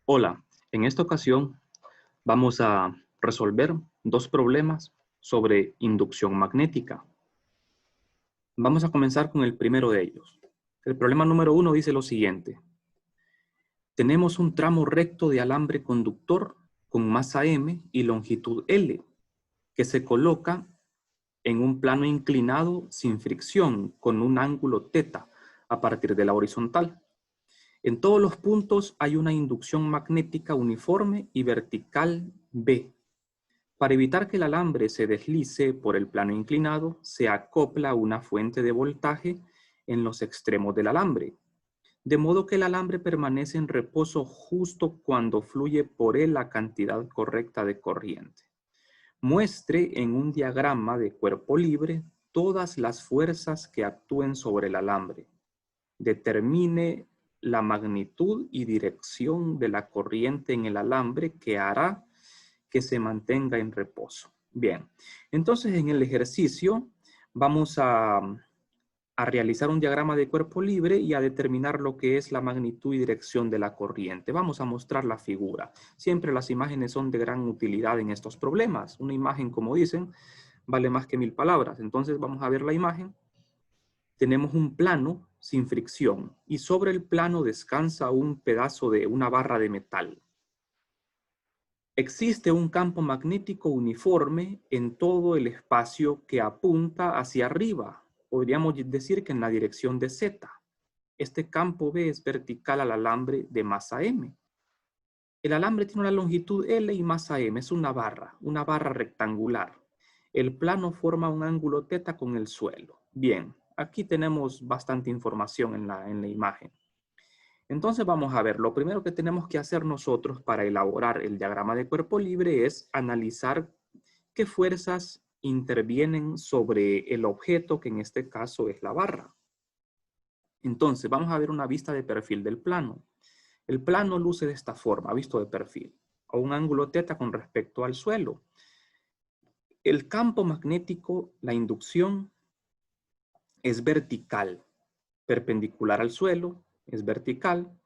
Hola, en esta ocasión vamos a resolver dos problemas sobre inducción magnética. Vamos a comenzar con el primero de ellos. El problema número 1 dice lo siguiente. Tenemos un tramo recto de alambre conductor con masa M y longitud L, que se coloca en un plano inclinado sin fricción con un ángulo θ a partir de la horizontal. En todos los puntos hay una inducción magnética uniforme y vertical B. Para evitar que el alambre se deslice por el plano inclinado, se acopla una fuente de voltaje en los extremos del alambre, de modo que el alambre permanece en reposo justo cuando fluye por él la cantidad correcta de corriente. Muestre en un diagrama de cuerpo libre todas las fuerzas que actúen sobre el alambre. Determine la magnitud y dirección de la corriente en el alambre que hará que se mantenga en reposo. Bien, entonces en el ejercicio vamos a realizar un diagrama de cuerpo libre y a determinar lo que es la magnitud y dirección de la corriente. Vamos a mostrar la figura. Siempre las imágenes son de gran utilidad en estos problemas. Una imagen, como dicen, vale más que 1000 palabras. Entonces vamos a ver la imagen. Tenemos un plano sin fricción y sobre el plano descansa un pedazo de una barra de metal. Existe un campo magnético uniforme en todo el espacio que apunta hacia arriba. Podríamos decir que en la dirección de Z. Este campo B es vertical al alambre de masa M. El alambre tiene una longitud L y masa M. Es una barra rectangular. El plano forma un ángulo θ con el suelo. Bien, aquí tenemos bastante información en la imagen. Entonces vamos a ver, lo primero que tenemos que hacer nosotros para elaborar el diagrama de cuerpo libre es analizar qué fuerzas intervienen sobre el objeto, que en este caso es la barra. Entonces vamos a ver una vista de perfil del plano. El plano luce de esta forma, visto de perfil, a un ángulo θ con respecto al suelo. El campo magnético, la inducción, es vertical, perpendicular al suelo, es vertical.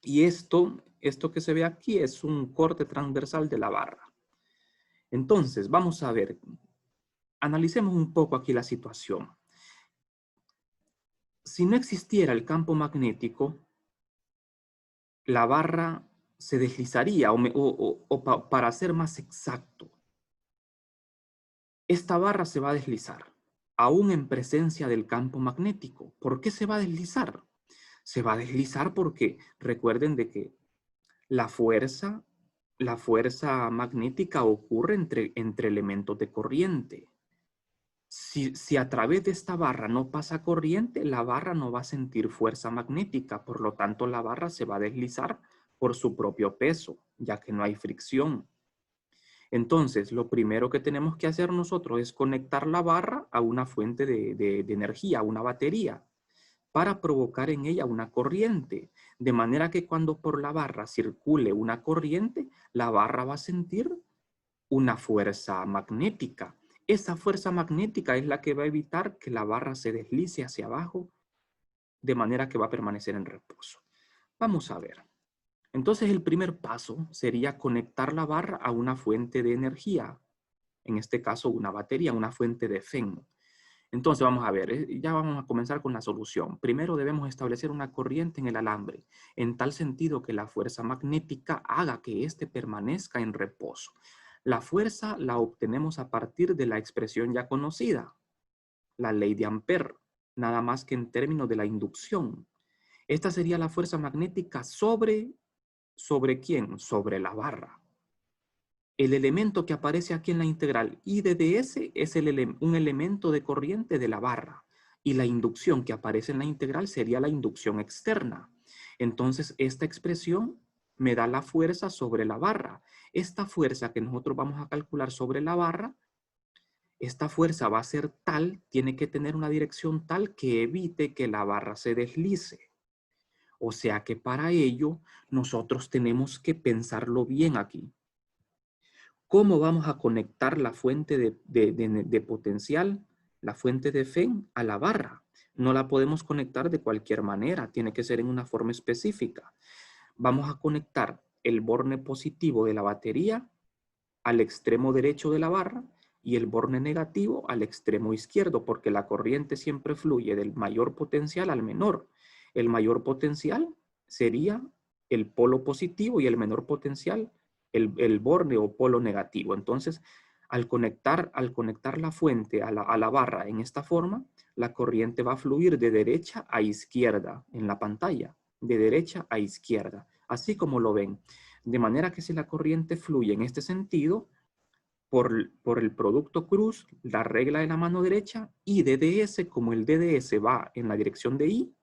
Y esto que se ve aquí es un corte transversal de la barra. Entonces, vamos a ver, analicemos un poco aquí la situación. Si no existiera el campo magnético, la barra se deslizaría, para ser más exacto, esta barra se va a deslizar, aún en presencia del campo magnético. ¿Por qué se va a deslizar? Se va a deslizar porque recuerden de que la fuerza magnética ocurre entre elementos de corriente. Si a través de esta barra no pasa corriente, la barra no va a sentir fuerza magnética. Por lo tanto, la barra se va a deslizar por su propio peso, ya que no hay fricción. Entonces, lo primero que tenemos que hacer nosotros es conectar la barra a una fuente de energía, a una batería, para provocar en ella una corriente, de manera que cuando por la barra circule una corriente, la barra va a sentir una fuerza magnética. Esa fuerza magnética es la que va a evitar que la barra se deslice hacia abajo, de manera que va a permanecer en reposo. Vamos a ver. Entonces el primer paso sería conectar la barra a una fuente de energía, en este caso una batería, una fuente de FEM. Entonces vamos a ver, ya vamos a comenzar con la solución. Primero debemos establecer una corriente en el alambre, en tal sentido que la fuerza magnética haga que éste permanezca en reposo. La fuerza la obtenemos a partir de la expresión ya conocida, la ley de Ampère, nada más que en términos de la inducción. Esta sería la fuerza magnética ¿sobre quién? Sobre la barra. El elemento que aparece aquí en la integral I de ds es un elemento de corriente de la barra. Y la inducción que aparece en la integral sería la inducción externa. Entonces, esta expresión me da la fuerza sobre la barra. Esta fuerza que nosotros vamos a calcular sobre la barra, esta fuerza va a ser tal, tiene que tener una dirección tal que evite que la barra se deslice. O sea que para ello, nosotros tenemos que pensarlo bien aquí. ¿Cómo vamos a conectar la fuente de potencial, la fuente de FEM, a la barra? No la podemos conectar de cualquier manera, tiene que ser en una forma específica. Vamos a conectar el borne positivo de la batería al extremo derecho de la barra y el borne negativo al extremo izquierdo, porque la corriente siempre fluye del mayor potencial al menor. El mayor potencial sería el polo positivo y el menor potencial el borne o polo negativo. Entonces, al conectar la fuente a la barra en esta forma, la corriente va a fluir de derecha a izquierda en la pantalla, de derecha a izquierda, así como lo ven. De manera que si la corriente fluye en este sentido, por el producto cruz, la regla de la mano derecha, y DDS, como el DDS va en la dirección de I,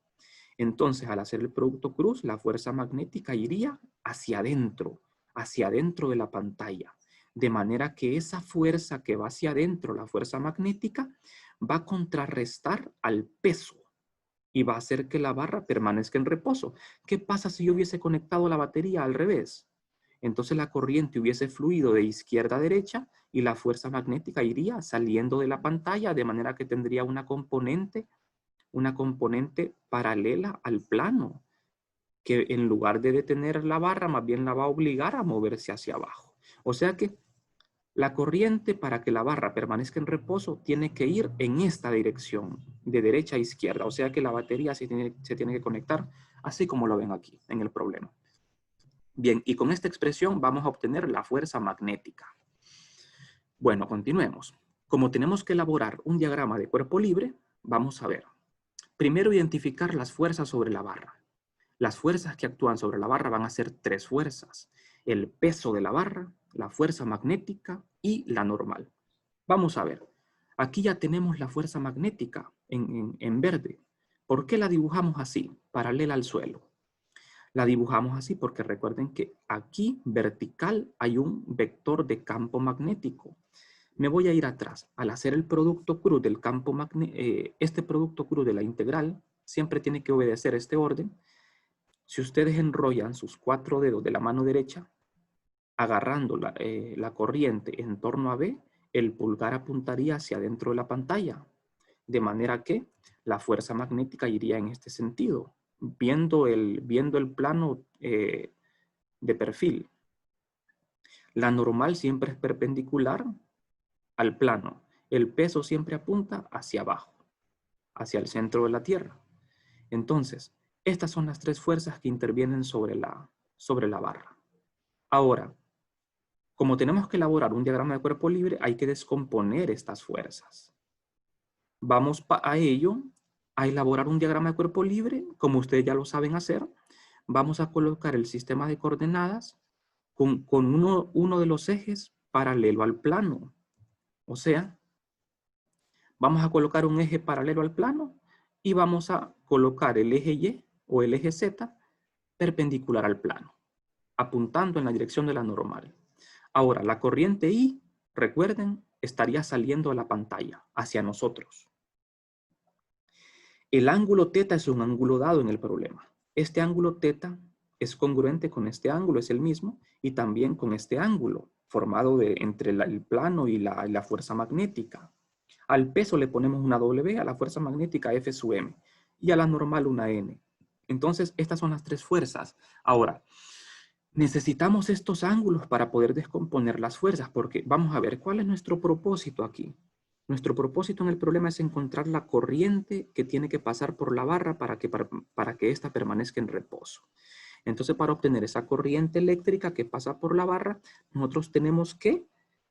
entonces al hacer el producto cruz, la fuerza magnética iría hacia adentro de la pantalla. De manera que esa fuerza que va hacia adentro, la fuerza magnética, va a contrarrestar al peso y va a hacer que la barra permanezca en reposo. ¿Qué pasa si yo hubiese conectado la batería al revés? Entonces la corriente hubiese fluido de izquierda a derecha y la fuerza magnética iría saliendo de la pantalla, de manera que tendría una componente paralela al plano, que en lugar de detener la barra, más bien la va a obligar a moverse hacia abajo. O sea que la corriente, para que la barra permanezca en reposo, tiene que ir en esta dirección, de derecha a izquierda. O sea que la batería se tiene que conectar así como lo ven aquí en el problema. Bien, y con esta expresión vamos a obtener la fuerza magnética. Bueno, continuemos. Como tenemos que elaborar un diagrama de cuerpo libre, vamos a ver. Primero, identificar las fuerzas sobre la barra. Las fuerzas que actúan sobre la barra van a ser tres fuerzas: el peso de la barra, la fuerza magnética y la normal. Vamos a ver. Aquí ya tenemos la fuerza magnética en verde. ¿Por qué la dibujamos así, paralela al suelo? La dibujamos así porque recuerden que aquí, vertical, hay un vector de campo magnético. Me voy a ir atrás. Al hacer el producto cruz del campo magnético, este producto cruz de la integral, siempre tiene que obedecer este orden. Si ustedes enrollan sus 4 dedos de la mano derecha, agarrando la corriente en torno a B, el pulgar apuntaría hacia adentro de la pantalla. De manera que la fuerza magnética iría en este sentido, viendo el plano de perfil. La normal siempre es perpendicular al plano. El peso siempre apunta hacia abajo, hacia el centro de la Tierra. Entonces, estas son las tres fuerzas que intervienen sobre la barra. Ahora, como tenemos que elaborar un diagrama de cuerpo libre, hay que descomponer estas fuerzas. Vamos a ello, a elaborar un diagrama de cuerpo libre, como ustedes ya lo saben hacer. Vamos a colocar el sistema de coordenadas con uno de los ejes paralelo al plano. O sea, vamos a colocar un eje paralelo al plano y vamos a colocar el eje Y o el eje Z perpendicular al plano, apuntando en la dirección de la normal. Ahora, la corriente I, recuerden, estaría saliendo a la pantalla, hacia nosotros. El ángulo θ es un ángulo dado en el problema. Este ángulo θ es congruente con este ángulo, es el mismo, y también con este ángulo, formado entre el plano y la fuerza magnética. Al peso le ponemos una W, a la fuerza magnética F sub M, y a la normal una N. Entonces, estas son las tres fuerzas. Ahora, necesitamos estos ángulos para poder descomponer las fuerzas, porque vamos a ver, ¿cuál es nuestro propósito aquí? Nuestro propósito en el problema es encontrar la corriente que tiene que pasar por la barra para que ésta permanezca en reposo. Entonces, para obtener esa corriente eléctrica que pasa por la barra, nosotros tenemos que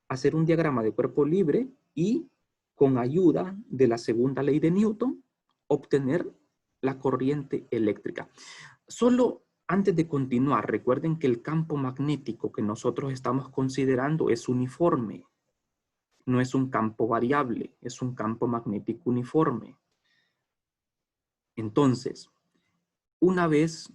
hacer un diagrama de cuerpo libre y, con ayuda de la segunda ley de Newton, obtener la corriente eléctrica. Solo antes de continuar, recuerden que el campo magnético que nosotros estamos considerando es uniforme. No es un campo variable, es un campo magnético uniforme. Entonces, una vez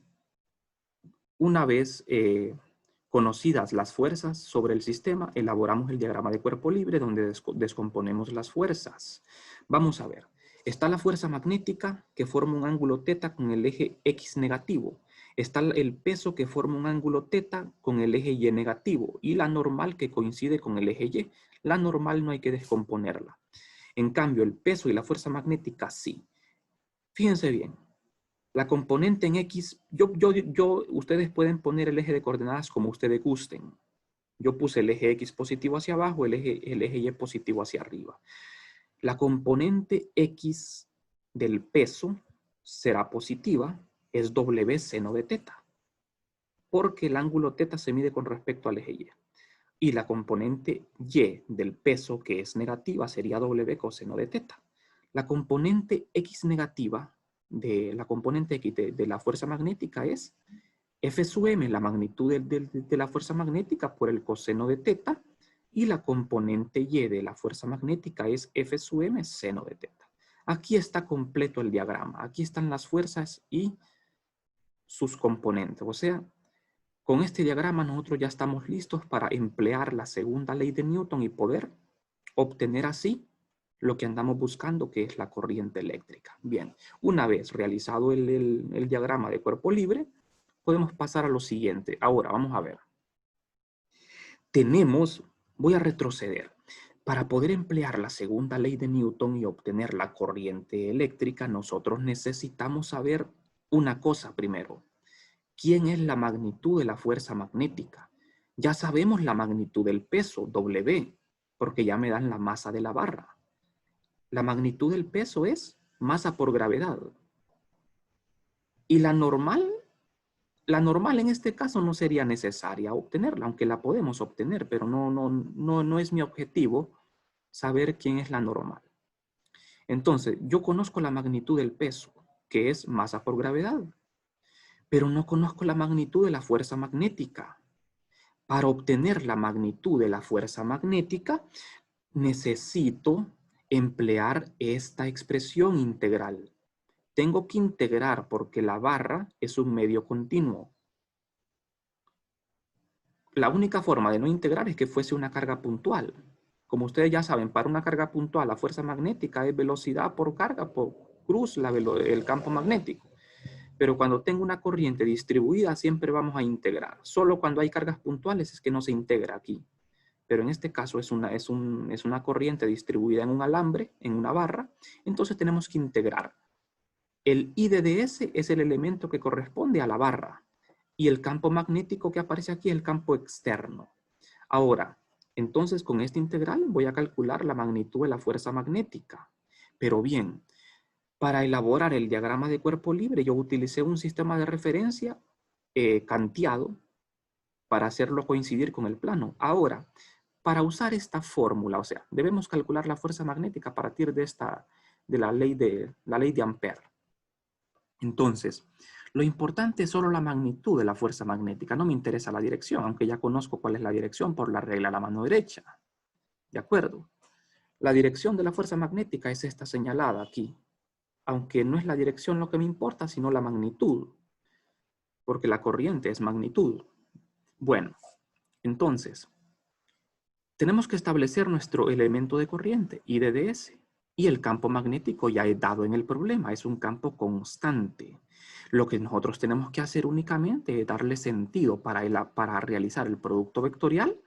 conocidas las fuerzas sobre el sistema, elaboramos el diagrama de cuerpo libre donde descomponemos las fuerzas. Vamos a ver. Está la fuerza magnética que forma un ángulo θ con el eje X negativo. Está el peso que forma un ángulo θ con el eje Y negativo. Y la normal que coincide con el eje Y. La normal no hay que descomponerla. En cambio, el peso y la fuerza magnética sí. Fíjense bien. La componente en X, ustedes pueden poner el eje de coordenadas como ustedes gusten. Yo puse el eje X positivo hacia abajo, el eje Y positivo hacia arriba. La componente X del peso será positiva, es W seno de teta, porque el ángulo teta se mide con respecto al eje Y. Y la componente Y del peso, que es negativa, sería W coseno de teta. La componente X negativa de la componente X de la fuerza magnética es F sub m, la magnitud de la fuerza magnética por el coseno de teta, y la componente Y de la fuerza magnética es F sub m seno de teta. Aquí está completo el diagrama. Aquí están las fuerzas y sus componentes. O sea, con este diagrama nosotros ya estamos listos para emplear la segunda ley de Newton y poder obtener así lo que andamos buscando, que es la corriente eléctrica. Bien, una vez realizado el diagrama de cuerpo libre, podemos pasar a lo siguiente. Ahora, vamos a ver. Voy a retroceder. Para poder emplear la segunda ley de Newton y obtener la corriente eléctrica, nosotros necesitamos saber una cosa primero. ¿Quién es la magnitud de la fuerza magnética? Ya sabemos la magnitud del peso, W, porque ya me dan la masa de la barra. La magnitud del peso es masa por gravedad. Y la normal en este caso no sería necesaria obtenerla, aunque la podemos obtener, pero no es mi objetivo saber quién es la normal. Entonces, yo conozco la magnitud del peso, que es masa por gravedad, pero no conozco la magnitud de la fuerza magnética. Para obtener la magnitud de la fuerza magnética, necesito emplear esta expresión integral. Tengo que integrar porque la barra es un medio continuo. La única forma de no integrar es que fuese una carga puntual. Como ustedes ya saben, para una carga puntual, la fuerza magnética es velocidad por carga por cruz, el campo magnético. Pero cuando tengo una corriente distribuida, siempre vamos a integrar. Solo cuando hay cargas puntuales es que no se integra aquí. Pero en este caso es una corriente distribuida en un alambre, en una barra, entonces tenemos que integrar. El I de ds es el elemento que corresponde a la barra, y el campo magnético que aparece aquí es el campo externo. Ahora, entonces con esta integral voy a calcular la magnitud de la fuerza magnética. Pero bien, para elaborar el diagrama de cuerpo libre yo utilicé un sistema de referencia kantiano para hacerlo coincidir con el plano. Ahora, para usar esta fórmula, o sea, debemos calcular la fuerza magnética a partir de la ley de Ampère. Entonces, lo importante es solo la magnitud de la fuerza magnética. No me interesa la dirección, aunque ya conozco cuál es la dirección por la regla de la mano derecha. ¿De acuerdo? La dirección de la fuerza magnética es esta señalada aquí. Aunque no es la dirección lo que me importa, sino la magnitud. Porque la corriente es magnitud. Bueno, entonces, tenemos que establecer nuestro elemento de corriente, I de ds. Y el campo magnético ya he dado en el problema, es un campo constante. Lo que nosotros tenemos que hacer únicamente es darle sentido para realizar el producto vectorial.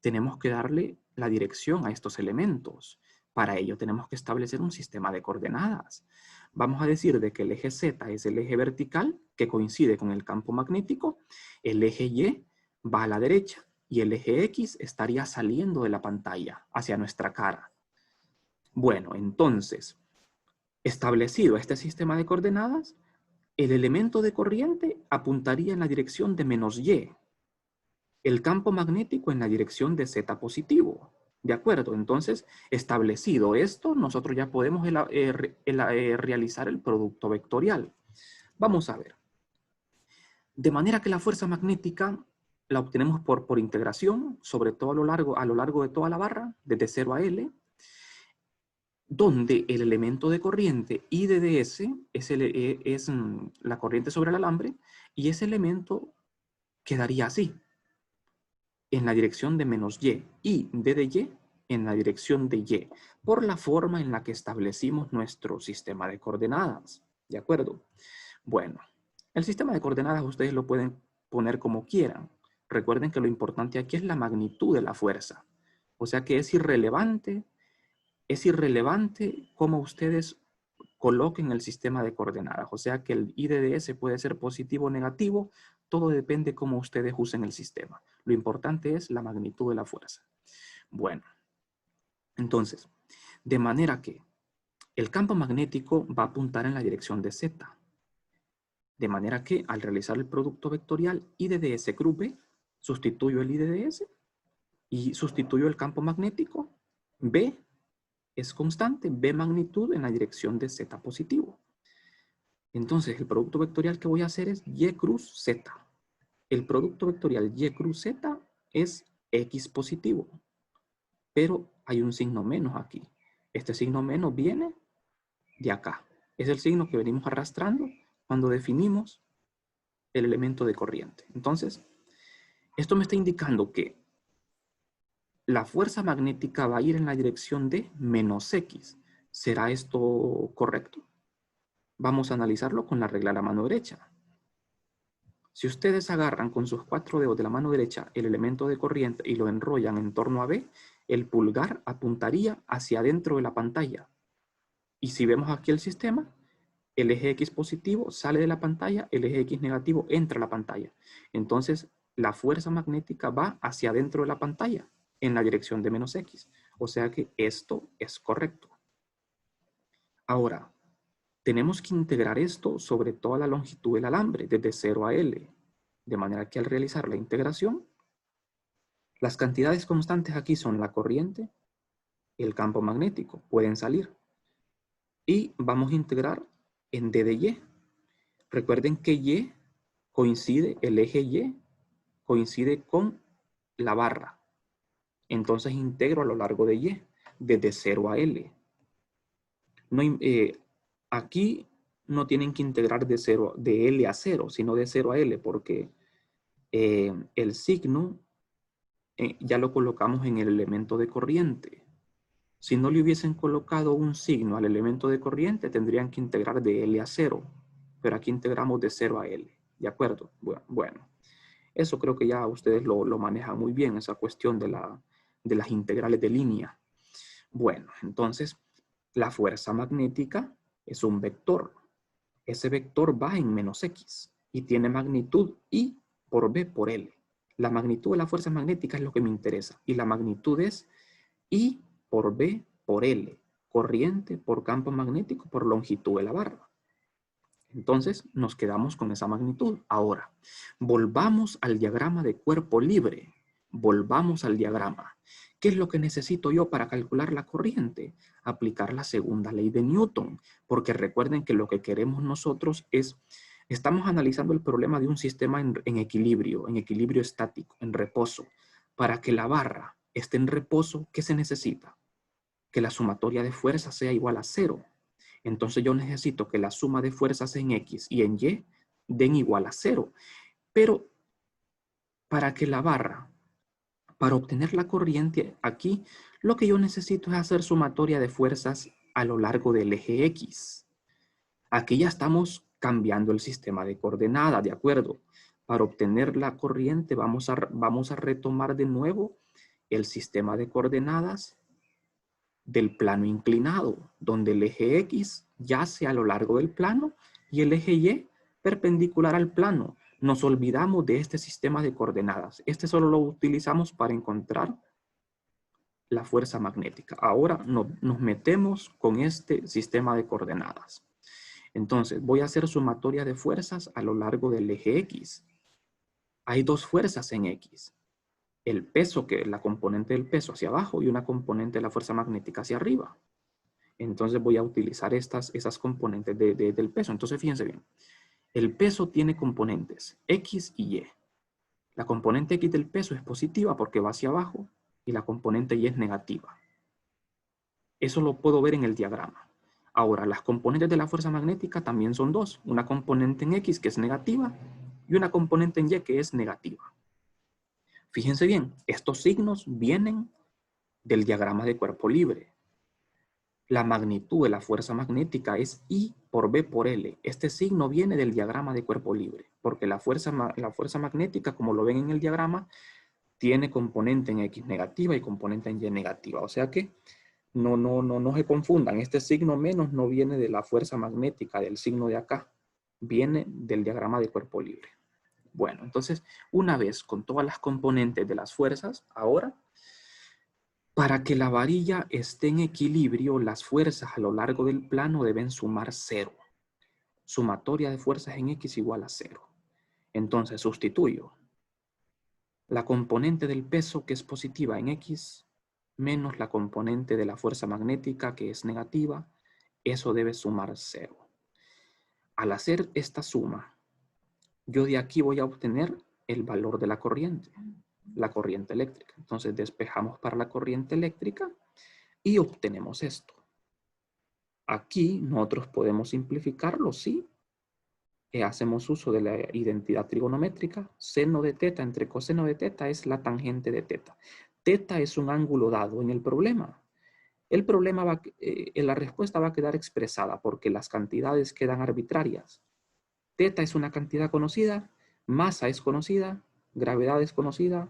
Tenemos que darle la dirección a estos elementos. Para ello tenemos que establecer un sistema de coordenadas. Vamos a decir de que el eje Z es el eje vertical que coincide con el campo magnético. El eje Y va a la derecha y el eje X estaría saliendo de la pantalla hacia nuestra cara. Bueno, entonces, establecido este sistema de coordenadas, el elemento de corriente apuntaría en la dirección de menos Y. El campo magnético en la dirección de Z positivo. ¿De acuerdo? Entonces, establecido esto, nosotros ya podemos realizar el producto vectorial. Vamos a ver. De manera que la fuerza magnética la obtenemos por integración, sobre todo a lo largo de toda la barra, desde 0 a L, donde el elemento de corriente I de ds es la corriente sobre el alambre, y ese elemento quedaría así, en la dirección de menos Y, y D de Y en la dirección de Y, por la forma en la que establecimos nuestro sistema de coordenadas. ¿De acuerdo? Bueno, el sistema de coordenadas ustedes lo pueden poner como quieran. Recuerden que lo importante aquí es la magnitud de la fuerza. O sea que es irrelevante cómo ustedes coloquen el sistema de coordenadas. O sea que el I de DS puede ser positivo o negativo. Todo depende cómo ustedes usen el sistema. Lo importante es la magnitud de la fuerza. Bueno, entonces, de manera que el campo magnético va a apuntar en la dirección de Z. De manera que al realizar el producto vectorial I de DS cruz B, sustituyo el I de DS y sustituyo el campo magnético. B es constante, B magnitud en la dirección de Z positivo. Entonces, el producto vectorial que voy a hacer es Y cruz Z. El producto vectorial Y cruz Z es X positivo. Pero hay un signo menos aquí. Este signo menos viene de acá. Es el signo que venimos arrastrando cuando definimos el elemento de corriente. Entonces, esto me está indicando que la fuerza magnética va a ir en la dirección de menos X. ¿Será esto correcto? Vamos a analizarlo con la regla de la mano derecha. Si ustedes agarran con sus 4 dedos de la mano derecha el elemento de corriente y lo enrollan en torno a B, el pulgar apuntaría hacia adentro de la pantalla. Y si vemos aquí el sistema, el eje X positivo sale de la pantalla, el eje X negativo entra a la pantalla. Entonces, la fuerza magnética va hacia adentro de la pantalla en la dirección de menos X. O sea que esto es correcto. Ahora, tenemos que integrar esto sobre toda la longitud del alambre, desde 0 a L. De manera que al realizar la integración, las cantidades constantes aquí son la corriente y el campo magnético. Pueden salir. Y vamos a integrar en D de Y. Recuerden que Y coincide, el eje Y coincide con la barra. Entonces integro a lo largo de Y, desde 0 a L. No, aquí no tienen que integrar de L a 0, sino de 0 a L, porque el signo ya lo colocamos en el elemento de corriente. Si no le hubiesen colocado un signo al elemento de corriente, tendrían que integrar de L a 0. Pero aquí integramos de 0 a L. ¿De acuerdo? Bueno, eso creo que ya ustedes lo manejan muy bien, esa cuestión de las integrales de línea. Bueno, entonces, la fuerza magnética es un vector. Ese vector va en menos X y tiene magnitud I por B por L. La magnitud de la fuerza magnética es lo que me interesa. Y la magnitud es I por B por L. Corriente por campo magnético por longitud de la barra. Entonces nos quedamos con esa magnitud. Ahora, volvamos al diagrama de cuerpo libre. Volvamos al diagrama. ¿Qué es lo que necesito yo para calcular la corriente? Aplicar la segunda ley de Newton. Porque recuerden que lo que queremos nosotros es, estamos analizando el problema de un sistema en equilibrio estático, en reposo. Para que la barra esté en reposo, ¿qué se necesita? Que la sumatoria de fuerzas sea igual a 0. Entonces yo necesito que la suma de fuerzas en X y en Y den igual a 0. Pero para que la barra, para obtener la corriente aquí, lo que yo necesito es hacer sumatoria de fuerzas a lo largo del eje X. Aquí ya estamos cambiando el sistema de coordenadas, ¿de acuerdo? Para obtener la corriente vamos a retomar de nuevo el sistema de coordenadas del plano inclinado, donde el eje X yace a lo largo del plano y el eje Y perpendicular al plano. Nos olvidamos de este sistema de coordenadas. Este solo lo utilizamos para encontrar la fuerza magnética. Ahora nos metemos con este sistema de coordenadas. Entonces, voy a hacer sumatoria de fuerzas a lo largo del eje X. Hay dos fuerzas en X. El peso, que es la componente del peso hacia abajo, y una componente de la fuerza magnética hacia arriba. Entonces voy a utilizar esas componentes del peso. Entonces fíjense bien. El peso tiene componentes X y Y. La componente X del peso es positiva porque va hacia abajo y la componente Y es negativa. Eso lo puedo ver en el diagrama. Ahora, las componentes de la fuerza magnética también son dos. Una componente en X que es negativa y una componente en Y que es negativa. Fíjense bien, estos signos vienen del diagrama de cuerpo libre. La magnitud de la fuerza magnética es I por B por L. Este signo viene del diagrama de cuerpo libre, porque la fuerza magnética, como lo ven en el diagrama, tiene componente en X negativa y componente en Y negativa. O sea que No se confundan. Este signo menos no viene de la fuerza magnética, del signo de acá. Viene del diagrama de cuerpo libre. Bueno, entonces, una vez con todas las componentes de las fuerzas, ahora, para que la varilla esté en equilibrio, las fuerzas a lo largo del plano deben sumar 0. Sumatoria de fuerzas en X igual a 0. Entonces, sustituyo la componente del peso, que es positiva, en X, menos la componente de la fuerza magnética, que es negativa. Eso debe sumar 0. Al hacer esta suma, yo de aquí voy a obtener el valor de la corriente eléctrica. Entonces despejamos para la corriente eléctrica y obtenemos esto. Aquí nosotros podemos simplificarlo, sí. Hacemos uso de la identidad trigonométrica. Seno de teta entre coseno de teta es la tangente de teta. Teta es un ángulo dado en el problema. La respuesta va a quedar expresada porque las cantidades quedan arbitrarias. Teta es una cantidad conocida, masa es conocida, gravedad es conocida,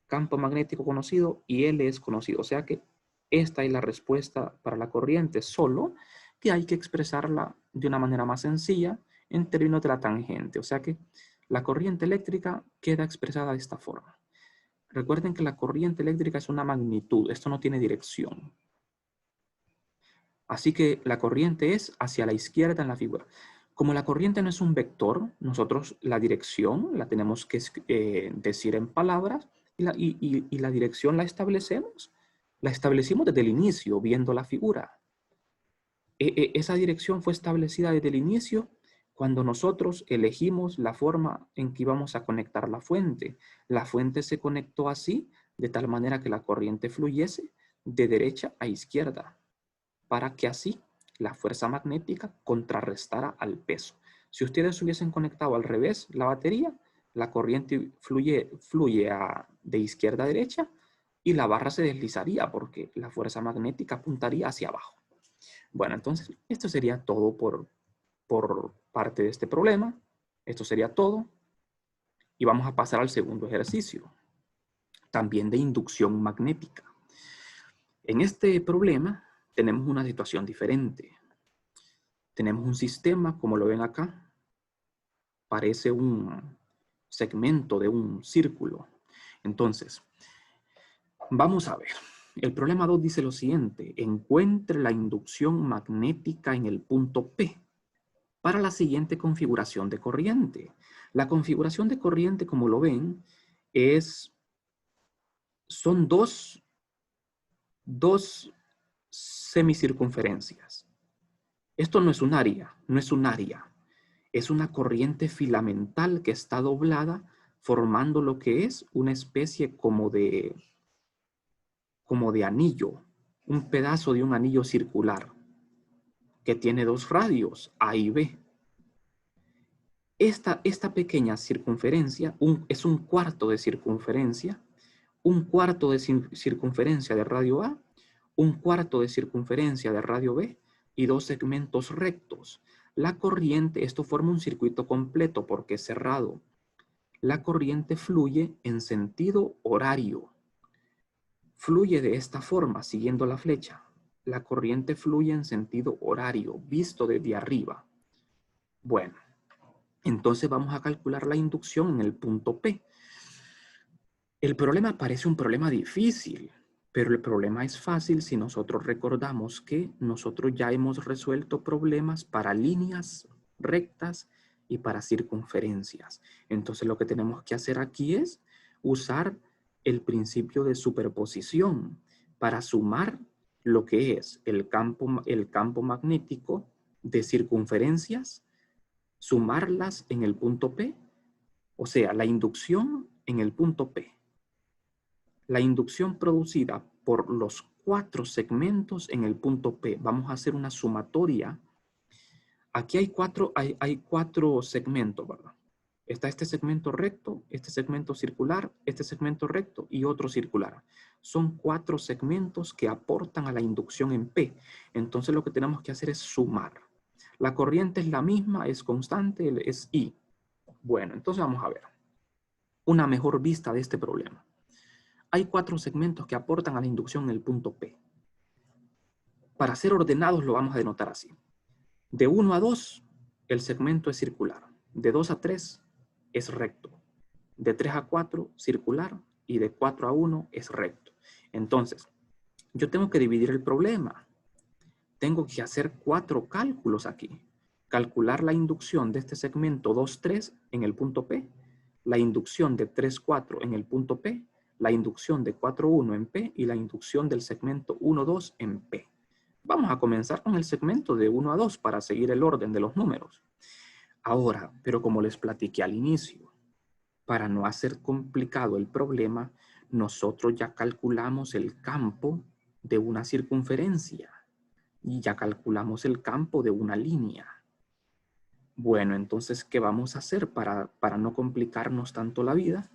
campo magnético conocido y L es conocido. O sea que esta es la respuesta para la corriente, solo que hay que expresarla de una manera más sencilla en términos de la tangente. O sea que la corriente eléctrica queda expresada de esta forma. Recuerden que la corriente eléctrica es una magnitud, esto no tiene dirección. Así que la corriente es hacia la izquierda en la figura. Como la corriente no es un vector, nosotros la dirección la tenemos que decir en palabras y la dirección la establecimos desde el inicio, viendo la figura. Esa dirección fue establecida desde el inicio cuando nosotros elegimos la forma en que íbamos a conectar la fuente. La fuente se conectó así, de tal manera que la corriente fluyese de derecha a izquierda, para que así la fuerza magnética contrarrestara al peso. Si ustedes hubiesen conectado al revés la batería, la corriente fluye de izquierda a derecha y la barra se deslizaría porque la fuerza magnética apuntaría hacia abajo. Bueno, entonces esto sería todo por parte de este problema. Esto sería todo. Y vamos a pasar al segundo ejercicio, también de inducción magnética. En este problema tenemos una situación diferente. Tenemos un sistema, como lo ven acá, parece un segmento de un círculo. Entonces, vamos a ver. El problema 2 dice lo siguiente: encuentre la inducción magnética en el punto P para la siguiente configuración de corriente. La configuración de corriente, como lo ven, son dos semicircunferencias. Esto no es un área, Es una corriente filamental que está doblada, formando lo que es una especie como de anillo, un pedazo de un anillo circular que tiene dos radios, A y B. Esta pequeña circunferencia es un cuarto de circunferencia, un cuarto de circunferencia de radio A, un cuarto de circunferencia de radio B y dos segmentos rectos. La corriente, esto forma un circuito completo porque es cerrado. La corriente fluye en sentido horario. Fluye de esta forma, siguiendo la flecha. La corriente fluye en sentido horario, visto desde arriba. Bueno, entonces vamos a calcular la inducción en el punto P. El problema parece un problema difícil, pero el problema es fácil si nosotros recordamos que nosotros ya hemos resuelto problemas para líneas rectas y para circunferencias. Entonces lo que tenemos que hacer aquí es usar el principio de superposición para sumar lo que es el campo magnético de circunferencias, sumarlas en el punto P, o sea, la inducción en el punto P. La inducción producida por los 4 segmentos en el punto P. Vamos a hacer una sumatoria. Aquí hay cuatro segmentos, ¿verdad? Está este segmento recto, este segmento circular, este segmento recto y otro circular. Son 4 segmentos que aportan a la inducción en P. Entonces lo que tenemos que hacer es sumar. La corriente es la misma, es constante, es I. Bueno, entonces vamos a ver una mejor vista de este problema. Hay 4 segmentos que aportan a la inducción en el punto P. Para ser ordenados lo vamos a denotar así. De 1 a 2, el segmento es circular. De 2 a 3 es recto. De 3 a 4, circular. Y de 4 a 1 es recto. Entonces, yo tengo que dividir el problema. Tengo que hacer 4 cálculos aquí. Calcular la inducción de este segmento 2,3 en el punto P, la inducción de 3,4 en el punto P, la inducción de 4,1 en P y la inducción del segmento 1,2 en P. Vamos a comenzar con el segmento de 1 a 2 para seguir el orden de los números. Ahora, pero como les platiqué al inicio, para no hacer complicado el problema, nosotros ya calculamos el campo de una circunferencia y ya calculamos el campo de una línea. Bueno, entonces, ¿qué vamos a hacer para no complicarnos tanto la vida?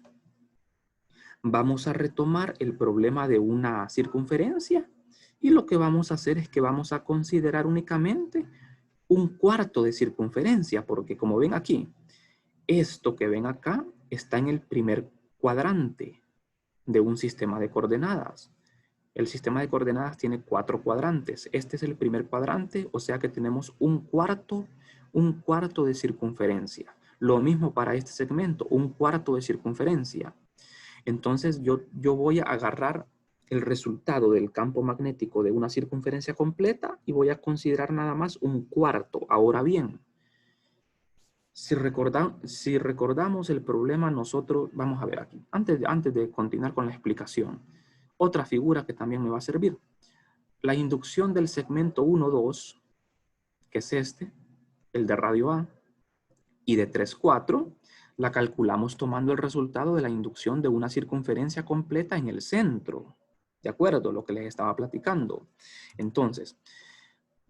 Vamos a retomar el problema de una circunferencia y lo que vamos a hacer es que vamos a considerar únicamente un cuarto de circunferencia, porque como ven aquí, esto que ven acá está en el primer cuadrante de un sistema de coordenadas. El sistema de coordenadas tiene 4 cuadrantes. Este es el primer cuadrante, o sea que tenemos un cuarto de circunferencia. Lo mismo para este segmento, un cuarto de circunferencia. Entonces yo voy a agarrar el resultado del campo magnético de una circunferencia completa y voy a considerar nada más un cuarto. Ahora bien, si recordamos el problema, nosotros, vamos a ver aquí, antes de continuar con la explicación, otra figura que también me va a servir. La inducción del segmento 1,2, que es este, el de radio A, y de 3,4, la calculamos tomando el resultado de la inducción de una circunferencia completa en el centro. ¿De acuerdo? Lo que les estaba platicando. Entonces,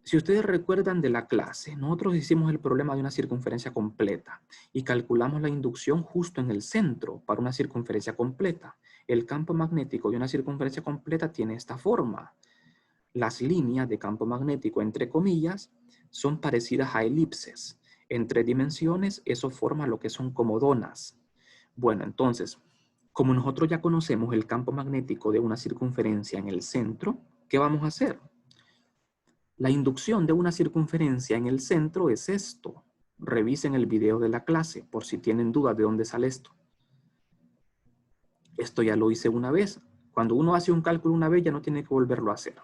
si ustedes recuerdan de la clase, nosotros hicimos el problema de una circunferencia completa y calculamos la inducción justo en el centro para una circunferencia completa. El campo magnético de una circunferencia completa tiene esta forma. Las líneas de campo magnético, entre comillas, son parecidas a elipses. En 3 dimensiones, eso forma lo que son como donas. Bueno, entonces, como nosotros ya conocemos el campo magnético de una circunferencia en el centro, ¿qué vamos a hacer? La inducción de una circunferencia en el centro es esto. Revisen el video de la clase por si tienen dudas de dónde sale esto. Esto ya lo hice una vez. Cuando uno hace un cálculo una vez ya no tiene que volverlo a hacer.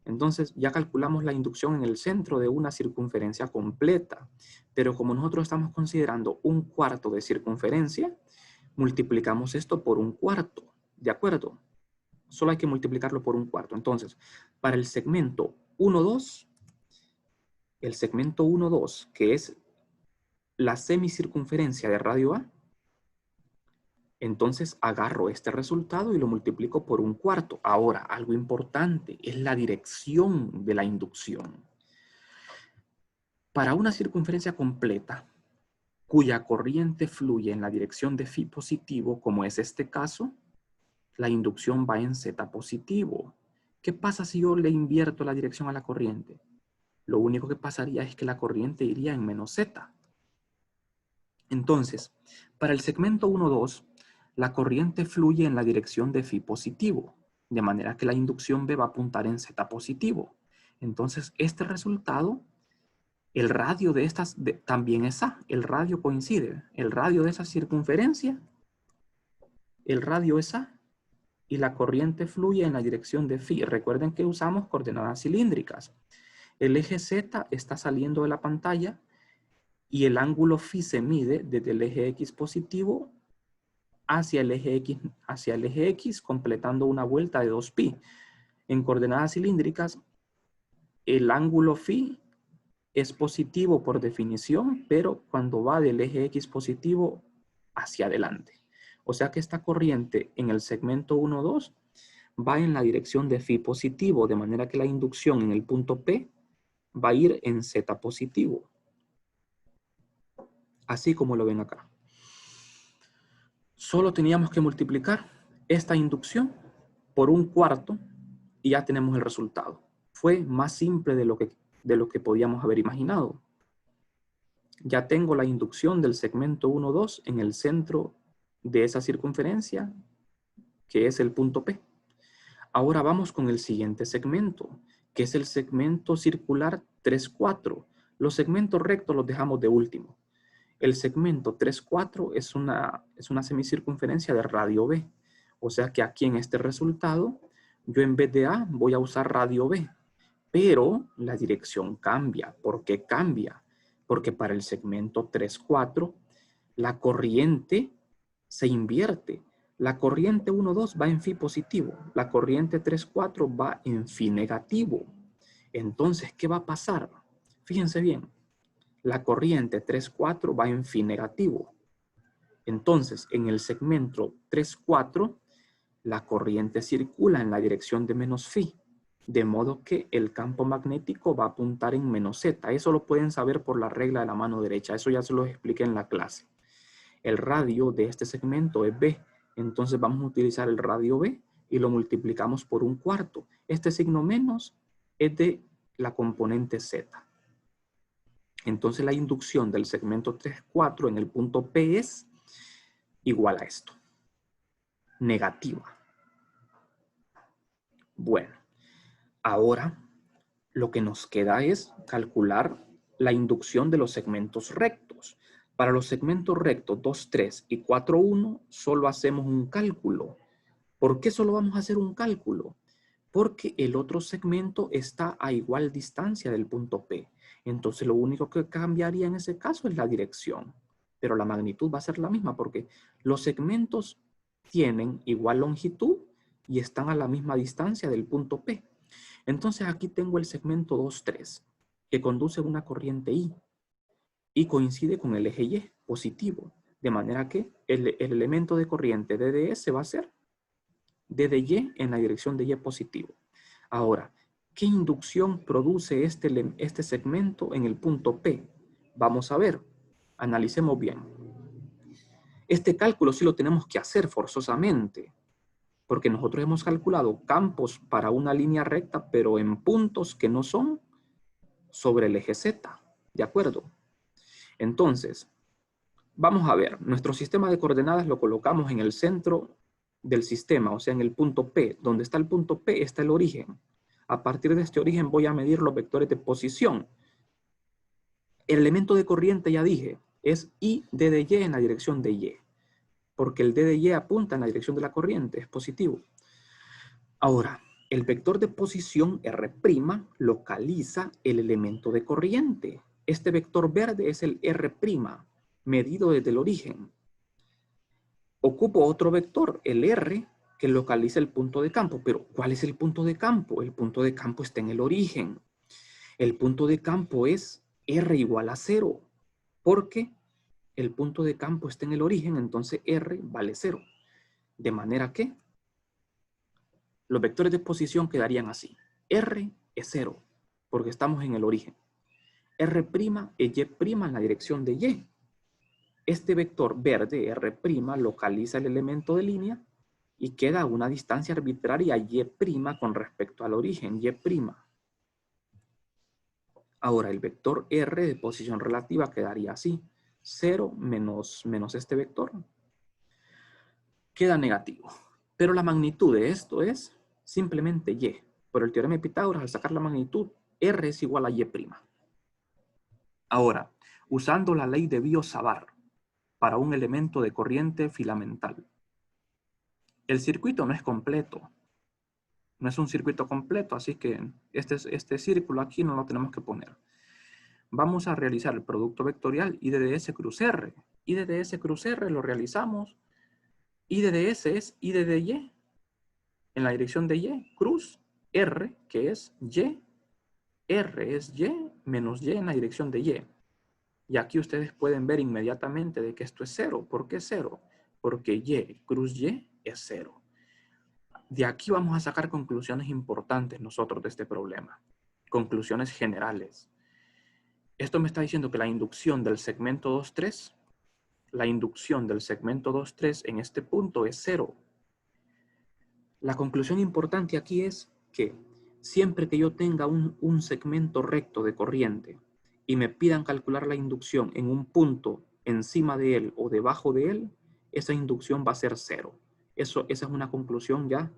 Entonces ya calculamos la inducción en el centro de una circunferencia completa. Pero como nosotros estamos considerando un cuarto de circunferencia, multiplicamos esto por un cuarto. ¿De acuerdo? Solo hay que multiplicarlo por un cuarto. Entonces, para el segmento 1,2, el segmento 1,2, que es la semicircunferencia de radio A, entonces agarro este resultado y lo multiplico por un cuarto. Ahora, algo importante es la dirección de la inducción. Para una circunferencia completa, cuya corriente fluye en la dirección de phi positivo, como es este caso, la inducción va en z positivo. ¿Qué pasa si yo le invierto la dirección a la corriente? Lo único que pasaría es que la corriente iría en menos z. Entonces, para el segmento 1,2, la corriente fluye en la dirección de phi positivo, de manera que la inducción B va a apuntar en z positivo. Entonces, este resultado, el radio de estas también es A. El radio coincide. El radio de esa circunferencia, el radio es A. Y la corriente fluye en la dirección de phi. Recuerden que usamos coordenadas cilíndricas. El eje Z está saliendo de la pantalla y el ángulo phi se mide desde el eje X positivo hacia el eje X, completando una vuelta de 2pi. En coordenadas cilíndricas, el ángulo phi es positivo por definición, pero cuando va del eje X positivo hacia adelante. O sea que esta corriente en el segmento 1,2 va en la dirección de phi positivo, de manera que la inducción en el punto P va a ir en z positivo. Así como lo ven acá. Solo teníamos que multiplicar esta inducción por un cuarto y ya tenemos el resultado. Fue más simple de lo que podíamos haber imaginado. Ya tengo la inducción del segmento 1,2 en el centro de esa circunferencia, que es el punto P. Ahora vamos con el siguiente segmento, que es el segmento circular 3,4. Los segmentos rectos los dejamos de último. El segmento 3,4 es una semicircunferencia de radio B. O sea que aquí en este resultado, yo en vez de A voy a usar radio B. Pero la dirección cambia. ¿Por qué cambia? Porque para el segmento 3,4, la corriente se invierte. La corriente 1,2 va en phi positivo. La corriente 3,4 va en phi negativo. Entonces, ¿qué va a pasar? Fíjense bien. La corriente 3,4 va en phi negativo. Entonces, en el segmento 3,4, la corriente circula en la dirección de menos phi. De modo que el campo magnético va a apuntar en menos z. Eso lo pueden saber por la regla de la mano derecha. Eso ya se lo expliqué en la clase. El radio de este segmento es B. Entonces vamos a utilizar el radio B y lo multiplicamos por 1/4. Este signo menos es de la componente Z. Entonces la inducción del segmento 3,4 en el punto P es igual a esto. Negativa. Bueno, ahora lo que nos queda es calcular la inducción de los segmentos rectos. Para los segmentos rectos 2,3 y 4,1 solo hacemos un cálculo. ¿Por qué solo vamos a hacer un cálculo? Porque el otro segmento está a igual distancia del punto P. Entonces lo único que cambiaría en ese caso es la dirección. Pero la magnitud va a ser la misma porque los segmentos tienen igual longitud y están a la misma distancia del punto P. Entonces aquí tengo el segmento 2,3 que conduce una corriente I y coincide con el eje Y positivo. De manera que el elemento de corriente DDS va a ser DDY en la dirección de Y positivo. Ahora, ¿qué inducción produce este segmento en el punto P? Vamos a ver. Analicemos bien. Este cálculo sí lo tenemos que hacer forzosamente, porque nosotros hemos calculado campos para una línea recta, pero en puntos que no son sobre el eje Z. ¿De acuerdo? Entonces, vamos a ver. Nuestro sistema de coordenadas lo colocamos en el centro del sistema, o sea, en el punto P. Donde está el punto P está el origen. A partir de este origen voy a medir los vectores de posición. El elemento de corriente, ya dije, es I D de Y en la dirección de Y. Porque el D de Y apunta en la dirección de la corriente, es positivo. Ahora, el vector de posición R' localiza el elemento de corriente. Este vector verde es el R', medido desde el origen. Ocupo otro vector, el R, que localiza el punto de campo. Pero, ¿cuál es el punto de campo? El punto de campo está en el origen. El punto de campo es R igual a 0. Porque el punto de campo está en el origen, entonces R vale 0. De manera que los vectores de posición quedarían así. R es 0, porque estamos en el origen. R' es Y' en la dirección de Y. Este vector verde, R', localiza el elemento de línea y queda a una distancia arbitraria Y' con respecto al origen, Y'. Ahora, el vector R de posición relativa quedaría así. 0 menos este vector queda negativo. Pero la magnitud de esto es simplemente Y. Por el teorema de Pitágoras, al sacar la magnitud, R es igual a Y'. Ahora, usando la ley de Biot-Savart para un elemento de corriente filamental. El circuito no es completo. No es un circuito completo, así que este círculo aquí no lo tenemos que poner. Vamos a realizar el producto vectorial I de ds cruz R. I de ds cruz R lo realizamos. I de ds es I de dy en la dirección de Y, cruz R, que es Y. R es Y menos Y en la dirección de Y. Y aquí ustedes pueden ver inmediatamente de que esto es 0. ¿Por qué 0? Porque Y cruz Y es 0. De aquí vamos a sacar conclusiones importantes nosotros de este problema. Conclusiones generales. Esto me está diciendo que la inducción del segmento 2,3, la inducción del segmento 2,3 en este punto es 0. La conclusión importante aquí es que siempre que yo tenga un segmento recto de corriente y me pidan calcular la inducción en un punto encima de él o debajo de él, esa inducción va a ser 0. Esa es una conclusión ya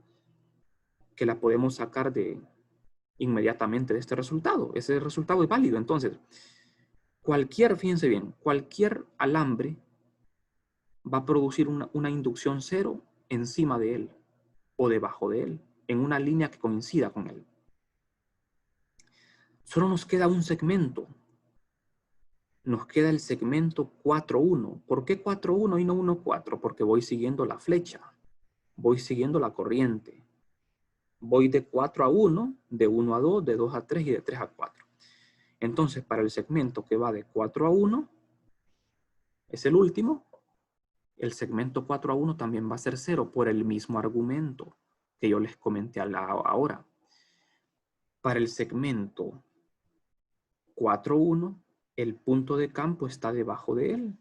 que la podemos sacar de inmediatamente de este resultado. Ese resultado es válido. Entonces, fíjense bien, cualquier alambre va a producir una inducción cero encima de él o debajo de él, en una línea que coincida con él. Solo nos queda un segmento. Nos queda el segmento 4,1. ¿Por qué 4,1 y no 1,4? Porque voy siguiendo la flecha, voy siguiendo la corriente. Voy de 4 a 1, de 1 a 2, de 2 a 3 y de 3 a 4. Entonces, para el segmento que va de 4 a 1, es el último, el segmento 4 a 1 también va a ser 0 por el mismo argumento que yo les comenté ahora. Para el segmento 4,1, el punto de campo está debajo de él,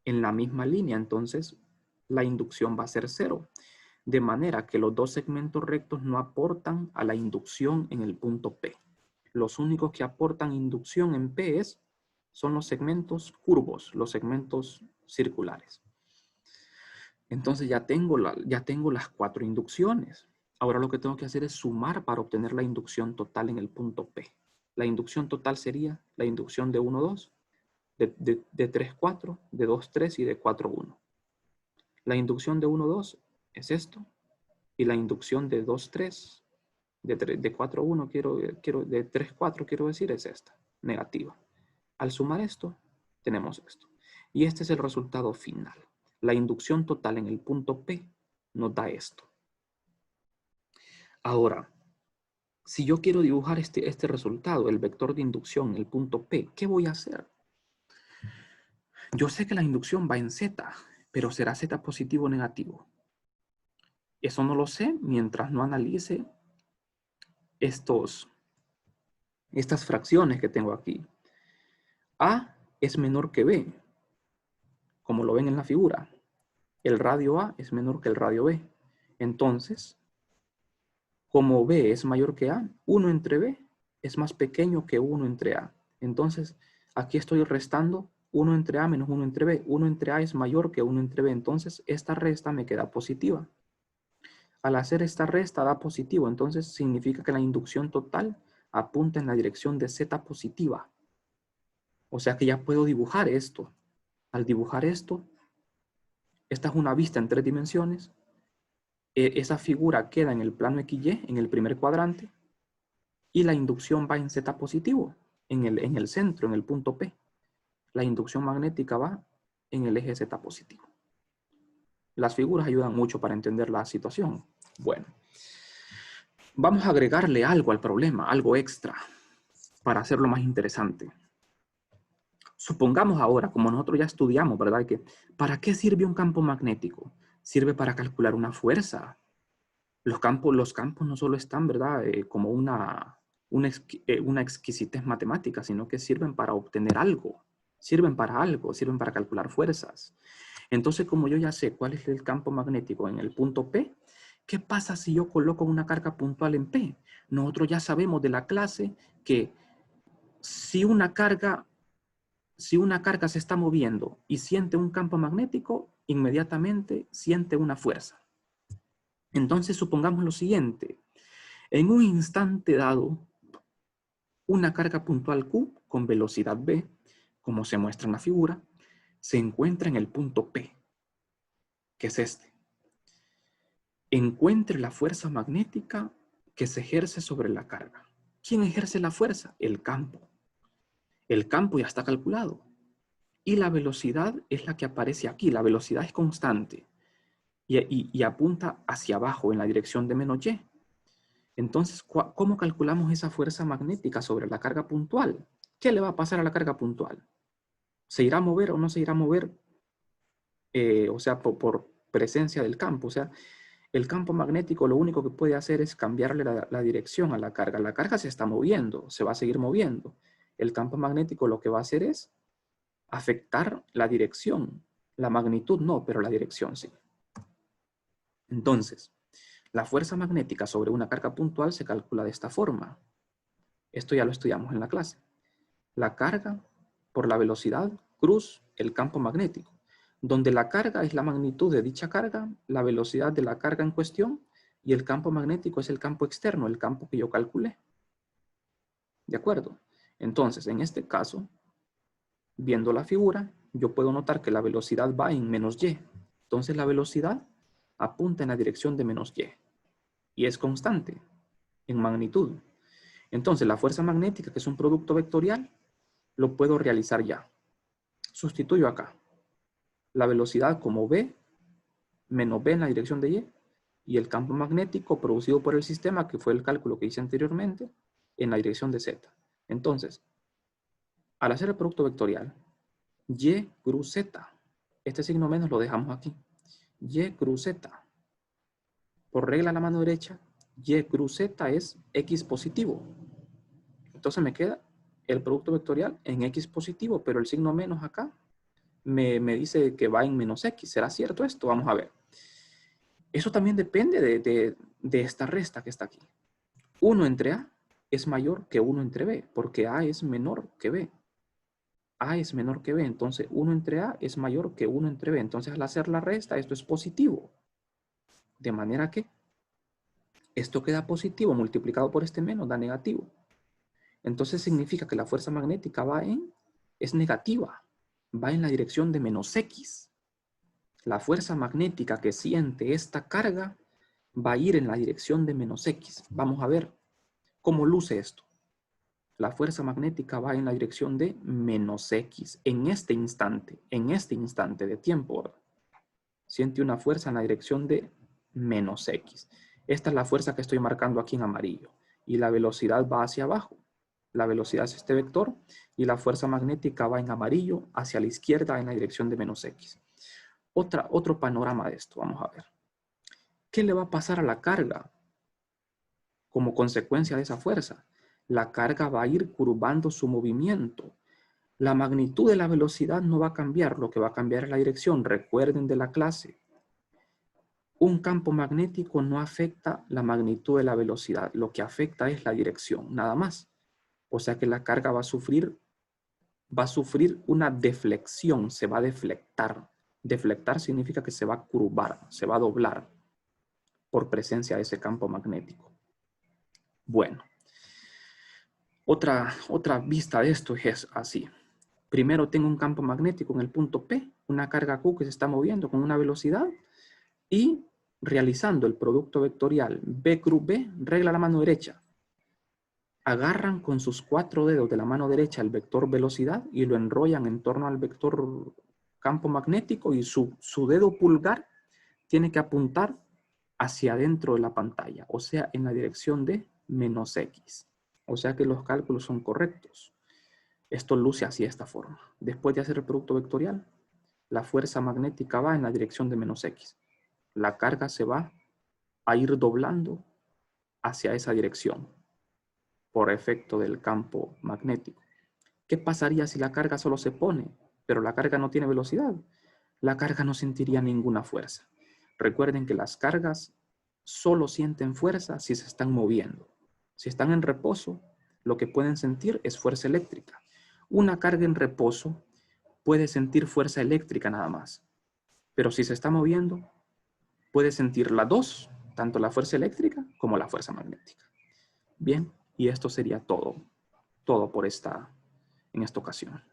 en la misma línea, entonces la inducción va a ser 0. De manera que los dos segmentos rectos no aportan a la inducción en el punto P. Los únicos que aportan inducción en P son los segmentos curvos, los segmentos circulares. Entonces ya tengo las 4 inducciones. Ahora lo que tengo que hacer es sumar para obtener la inducción total en el punto P. La inducción total sería la inducción de 1,2, de 3,4, de 2,3 y de 4,1. La inducción de 1,2 es esto. Y la inducción de 2,3, de 4,1 de 3,4 quiero decir es esta, negativa. Al sumar esto, tenemos esto. Y este es el resultado final. La inducción total en el punto P nos da esto. Ahora, si yo quiero dibujar este resultado, el vector de inducción en el punto P, ¿qué voy a hacer? Yo sé que la inducción va en Z, pero ¿será Z positivo o negativo? Eso no lo sé mientras no analice estas fracciones que tengo aquí. A es menor que B, como lo ven en la figura. El radio A es menor que el radio B. Entonces, como B es mayor que A, 1 entre B es más pequeño que 1 entre A. Entonces, aquí estoy restando 1 entre A menos 1 entre B. 1 entre A es mayor que 1 entre B. Entonces, esta resta me queda positiva. Al hacer esta resta da positivo. Entonces, significa que la inducción total apunta en la dirección de Z positiva. O sea que ya puedo dibujar esto. Al dibujar esto, esta es una vista en 3 dimensiones. Esa figura queda en el plano XY, en el primer cuadrante, y la inducción va en Z positivo, en el centro, en el punto P. La inducción magnética va en el eje Z positivo. Las figuras ayudan mucho para entender la situación. Bueno, vamos a agregarle algo al problema, algo extra, para hacerlo más interesante. Supongamos ahora, como nosotros ya estudiamos, ¿verdad? Que ¿para qué sirve un campo magnético? Sirve para calcular una fuerza. Los campos no solo están, ¿verdad? Como una exquisitez matemática, sino que sirven para obtener algo. Sirven para algo, sirven para calcular fuerzas. Entonces, como yo ya sé cuál es el campo magnético en el punto P, ¿qué pasa si yo coloco una carga puntual en P? Nosotros ya sabemos de la clase que si una carga se está moviendo y siente un campo magnético, inmediatamente siente una fuerza. Entonces, supongamos lo siguiente. En un instante dado, una carga puntual Q con velocidad V, como se muestra en la figura, se encuentra en el punto P, que es este. Encuentre la fuerza magnética que se ejerce sobre la carga. ¿Quién ejerce la fuerza? El campo. El campo ya está calculado. Y la velocidad es la que aparece aquí. La velocidad es constante y apunta hacia abajo en la dirección de menos Y. Entonces, ¿cómo calculamos esa fuerza magnética sobre la carga puntual? ¿Qué le va a pasar a la carga puntual? ¿Se irá a mover o no se irá a mover? O sea, por presencia del campo. O sea, el campo magnético lo único que puede hacer es cambiarle la dirección a la carga. La carga se está moviendo, se va a seguir moviendo. El campo magnético lo que va a hacer es afectar la dirección. La magnitud no, pero la dirección sí. Entonces, la fuerza magnética sobre una carga puntual se calcula de esta forma. Esto ya lo estudiamos en la clase. La carga por la velocidad cruz el campo magnético, donde la carga es la magnitud de dicha carga, la velocidad de la carga en cuestión y el campo magnético es el campo externo, el campo que yo calculé. ¿De acuerdo? Entonces, en este caso, viendo la figura, yo puedo notar que la velocidad va en menos y. Entonces, la velocidad apunta en la dirección de menos y. Y es constante en magnitud. Entonces, la fuerza magnética, que es un producto vectorial, lo puedo realizar ya. Sustituyo acá la velocidad como v menos v en la dirección de y, y el campo magnético producido por el sistema, que fue el cálculo que hice anteriormente, en la dirección de z. Entonces, al hacer el producto vectorial, y cruz z, este signo menos lo dejamos aquí, y cruz z, por regla a la mano derecha, y cruz z es x positivo. Entonces me queda el producto vectorial en x positivo, pero el signo menos acá me dice que va en menos x. ¿Será cierto esto? Vamos a ver. Eso también depende de esta resta que está aquí. 1 entre A es mayor que 1 entre B, porque A es menor que B. A es menor que B, entonces 1 entre A es mayor que 1 entre B. Entonces al hacer la resta, esto es positivo. De manera que esto queda positivo multiplicado por este menos, da negativo. Entonces significa que la fuerza magnética es negativa, va en la dirección de menos X. La fuerza magnética que siente esta carga va a ir en la dirección de menos X. Vamos a ver cómo luce esto. La fuerza magnética va en la dirección de menos X en este instante de tiempo. Siente una fuerza en la dirección de menos X. Esta es la fuerza que estoy marcando aquí en amarillo. Y la velocidad va hacia abajo. La velocidad es este vector y la fuerza magnética va en amarillo hacia la izquierda en la dirección de menos X. Otro panorama de esto, vamos a ver. ¿Qué le va a pasar a la carga como consecuencia de esa fuerza? La carga va a ir curvando su movimiento. La magnitud de la velocidad no va a cambiar, lo que va a cambiar es la dirección. Recuerden de la clase. Un campo magnético no afecta la magnitud de la velocidad, lo que afecta es la dirección, nada más. O sea que la carga va a sufrir una deflexión, se va a deflectar. Deflectar significa que se va a curvar, se va a doblar por presencia de ese campo magnético. Bueno, otra vista de esto es así. Primero tengo un campo magnético en el punto P, una carga Q que se está moviendo con una velocidad y realizando el producto vectorial B cruz B, regla a la mano derecha. Agarran con sus 4 dedos de la mano derecha el vector velocidad y lo enrollan en torno al vector campo magnético y su dedo pulgar tiene que apuntar hacia adentro de la pantalla, o sea, en la dirección de menos X. O sea que los cálculos son correctos. Esto luce así de esta forma. Después de hacer el producto vectorial, la fuerza magnética va en la dirección de menos X. La carga se va a ir doblando hacia esa dirección por efecto del campo magnético. ¿Qué pasaría si la carga solo se pone, pero la carga no tiene velocidad? La carga no sentiría ninguna fuerza. Recuerden que las cargas solo sienten fuerza si se están moviendo. Si están en reposo, lo que pueden sentir es fuerza eléctrica. Una carga en reposo puede sentir fuerza eléctrica nada más. Pero si se está moviendo, puede sentir las dos, tanto la fuerza eléctrica como la fuerza magnética. Bien, y esto sería todo por en esta ocasión.